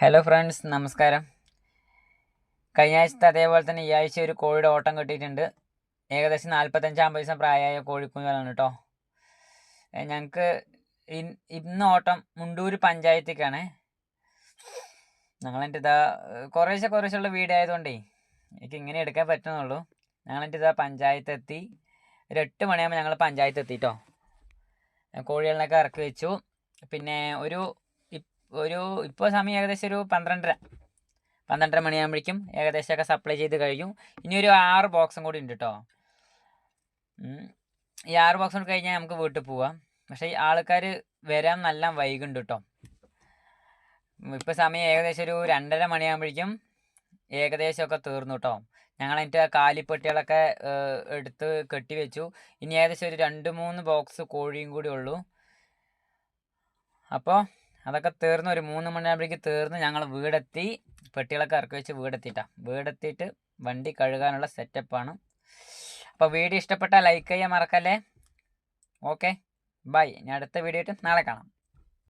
Hello friends, നമസ്കാരം. കഴിഞ്ഞ ആഴ്ചത്തെ അതേപോലെ തന്നെ ഈ ആഴ്ച ഒരു കോഴിയുടെ ഓട്ടം കിട്ടിയിട്ടുണ്ട്. ഏകദേശം 45-50 ദിവസം പ്രായമായ കോഴിക്കുഞ്ഞുങ്ങളാണ് കേട്ടോ. ഞങ്ങൾക്ക് ഇന്ന് ഓട്ടം മുണ്ടൂര് പഞ്ചായത്തേക്കാണ്. ഞങ്ങളെൻ്റെ ഇതാ കുറേശ്ശുള്ള വീഡിയോ ആയതുകൊണ്ടേ എനിക്ക് ഇങ്ങനെ എടുക്കാൻ പറ്റുന്നുള്ളൂ. ഞങ്ങളെൻ്റെ ഇതാ പഞ്ചായത്ത് എത്തി. ഒരു 8 മണിയാകുമ്പോൾ ഞങ്ങൾ പഞ്ചായത്ത് എത്തി കേട്ടോ. കോഴികളിനൊക്കെ ഇറക്കി വെച്ചു. പിന്നെ ഇപ്പോൾ സമയം ഏകദേശം ഒരു 12:30 മണിയാകുമ്പോഴേക്കും ഏകദേശമൊക്കെ സപ്ലൈ ചെയ്ത് കഴിയും. ഇനി ഒരു 6 ബോക്സും കൂടി ഉണ്ട് കേട്ടോ. ഈ 6 ബോക്സും കൂടി കഴിഞ്ഞാൽ നമുക്ക് വീട്ടിൽ പോവാം. പക്ഷേ ഈ ആൾക്കാർ വരാൻ നല്ല വൈകുണ്ട് കേട്ടോ. ഇപ്പോൾ സമയം ഏകദേശം ഒരു 2:30 മണിയാകുമ്പോഴേക്കും ഏകദേശമൊക്കെ തീർന്നു കേട്ടോ. ഞങ്ങളതിൻ്റെ കാലിപ്പെട്ടികളൊക്കെ എടുത്ത് കെട്ടി വെച്ചു. ഇനി ഏകദേശം ഒരു 2-3 ബോക്സ് കോഴിയും കൂടി ഉള്ളൂ. അപ്പോൾ അതൊക്കെ തീർന്ന് ഒരു 3 മണിയാകുമ്പോഴേക്ക് തീർന്ന് ഞങ്ങൾ വീടെത്തി. പെട്ടികളൊക്കെ ഇറക്കി വെച്ച് വീടെത്തിയിട്ട് വണ്ടി കഴുകാനുള്ള സെറ്റപ്പാണ്. അപ്പോൾ വീഡിയോ ഇഷ്ടപ്പെട്ടാൽ ലൈക്ക് ചെയ്യാൻ മറക്കല്ലേ. Okay, bye. ഞാൻ അടുത്ത വീഡിയോ ആയിട്ട് നാളെ കാണാം.